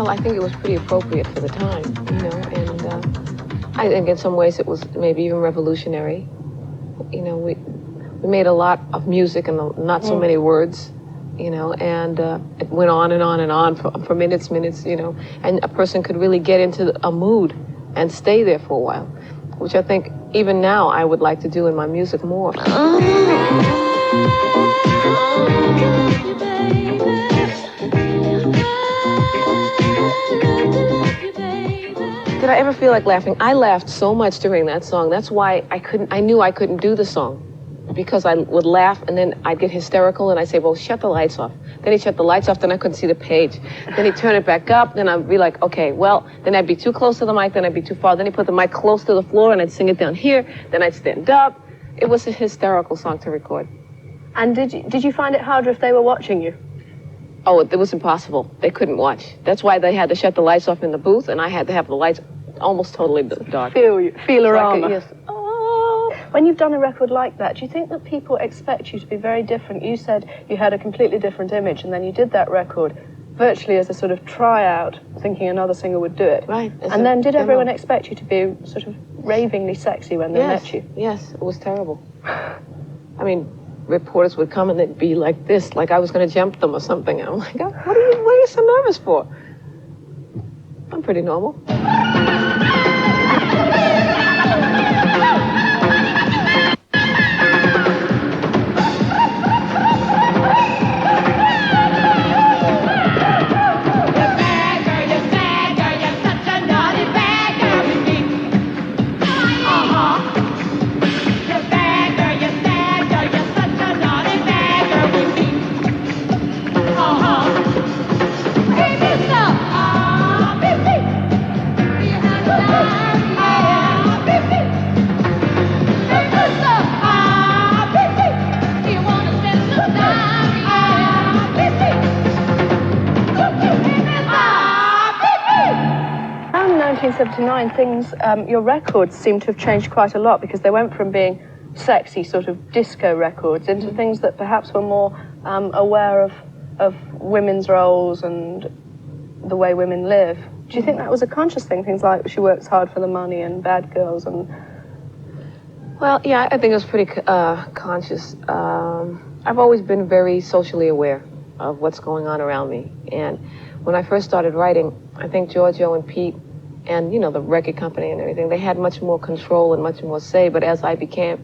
Well, I think it was pretty appropriate for the time, you know, and I think in some ways it was maybe even revolutionary. You know, we made a lot of music and not so many words, you know, and it went on and on and on for minutes, you know, and a person could really get into a mood and stay there for a while, which I think even now I would like to do in my music more. Did I ever feel like laughing? I laughed so much during that song. That's why I knew I couldn't do the song, because I would laugh and then I'd get hysterical and I'd say, well, shut the lights off. Then he'd shut the lights off, then I couldn't see the page. Then he'd turn it back up, then I'd be like, okay, well, then I'd be too close to the mic, then I'd be too far. Then he'd put the mic close to the floor and I'd sing it down here, then I'd stand up. It was a hysterical song to record. And did you find it harder if they were watching you? Oh, it was impossible. They couldn't watch. That's why they had to shut the lights off in the booth, and I had to have the lights almost totally dark. Feel aroma. Yes. When you've done a record like that, do you think that people expect you to be very different? You said you had a completely different image, and then you did that record virtually as a sort of tryout, thinking another singer would do it. Right. And then did everyone expect you to be sort of ravingly sexy when they met you? Yes, it was terrible. I mean, reporters would come and they'd be like this, like I was going to jump them or something. And I'm like, oh, what are you so nervous for? I'm pretty normal. Things, your records seem to have changed quite a lot, because they went from being sexy sort of disco records into things that perhaps were more aware of women's roles and the way women live. Do you think that was a conscious thing? Things like She Works Hard for the Money and Bad Girls and... Well, yeah, I think it was pretty conscious. I've always been very socially aware of what's going on around me. And when I first started writing, I think Giorgio and Pete and, you know, the record company and everything, they had much more control and much more say. But as I became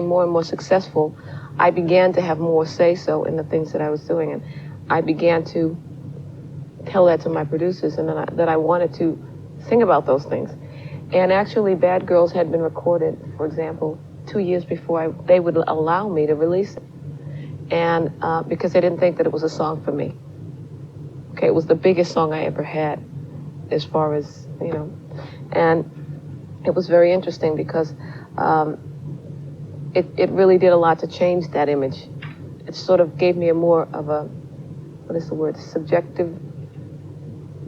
more and more successful, I began to have more say-so in the things that I was doing. And I began to tell that to my producers, and that I wanted to sing about those things. And actually, Bad Girls had been recorded, for example, 2 years before they would allow me to release it. And because they didn't think that it was a song for me. Okay, it was the biggest song I ever had, as far as, you know, and it was very interesting because it really did a lot to change that image. It sort of gave me a more of a, what is the word, subjective,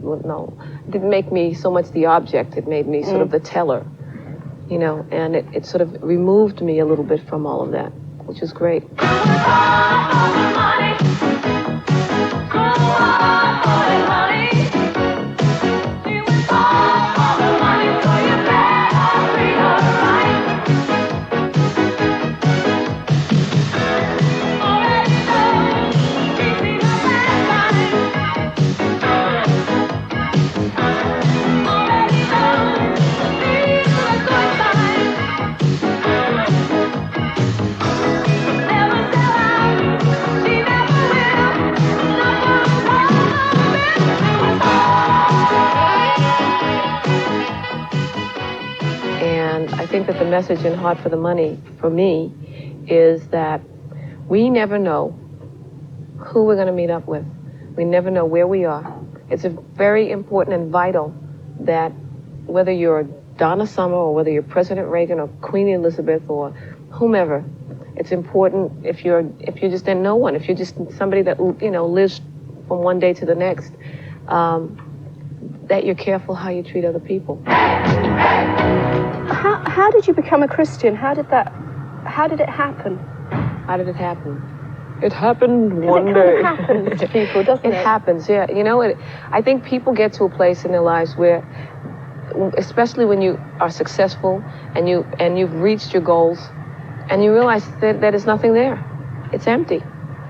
well, no, it didn't make me so much the object, it made me sort of the teller, you know, and it sort of removed me a little bit from all of that, which is great. I think that the message in Hard for the Money, for me, is that we never know who we're going to meet up with. We never know where we are. It's very important and vital that whether you're Donna Summer or whether you're President Reagan or Queen Elizabeth or whomever, it's important if you're just in no one, if you're just somebody that, you know, lives from one day to the next, that you're careful how you treat other people. How did you become a Christian? How did it happen? How did it happen? It happened one it day. kind of happens to people, doesn't it? It happens, yeah. You know, I think people get to a place in their lives where, especially when you are successful and you've reached your goals, and you realize that there's nothing there. It's empty.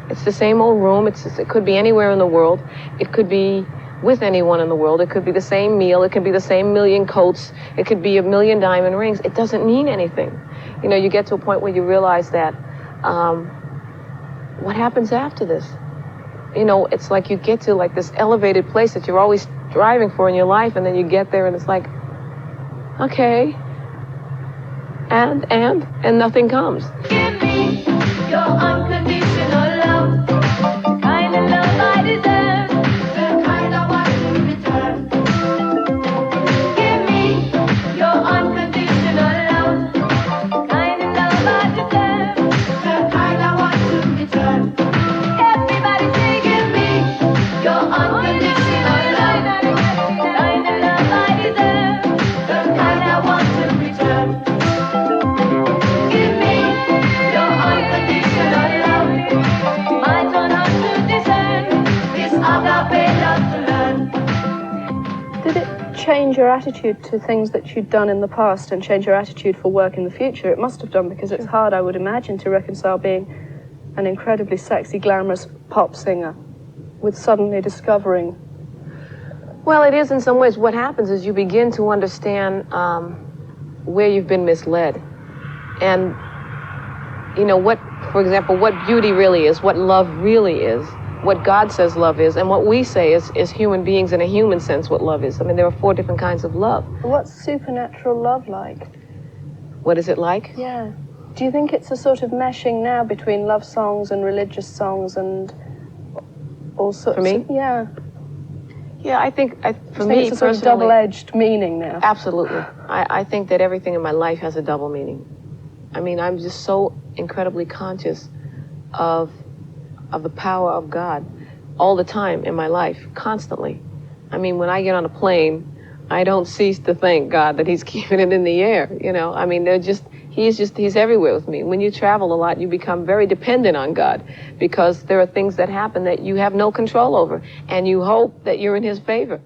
It's the same old room. It could be anywhere in the world. It could be with anyone in the world. It could be the same meal. It could be the same million coats. It could be a million diamond rings. It doesn't mean anything. You know, you get to a point where you realize that what happens after this? You know, it's like you get to like this elevated place that you're always striving for in your life, and then you get there and it's like, okay, and nothing comes. Give me your unconditional love, the kind of love I deserve, the kind I want to return. Give me your unconditional love, the kind of love I deserve, the kind I want to return. Everybody say, give me your unconditional love, the kind of love I deserve, the kind I want to return. Give me your unconditional love, my turn on to discern this agape love to learn. Did it change your attitude to things that you'd done in the past and change your attitude for work in the future? It must have done, because it's hard, I would imagine, to reconcile being an incredibly sexy, glamorous pop singer with suddenly discovering... Well, it is in some ways. What happens is you begin to understand where you've been misled. And, you know, for example, what beauty really is, what love really is, what God says love is, and what we say is human beings in a human sense what love is. I mean, there are 4 different kinds of love. What's supernatural love like? What is it like? Yeah. Do you think it's a sort of meshing now between love songs and religious songs and all sorts For me? of... Yeah. Yeah, I think, for I me think it's a sort of personally, double-edged meaning now. absolutely. I think that everything in my life has a double meaning. I mean, I'm just so incredibly conscious of the power of God all the time in my life, constantly. I mean, when I get on a plane, I don't cease to thank God that he's keeping it in the air, you know? I mean, he's everywhere with me. When you travel a lot, you become very dependent on God, because there are things that happen that you have no control over, and you hope that you're in his favor.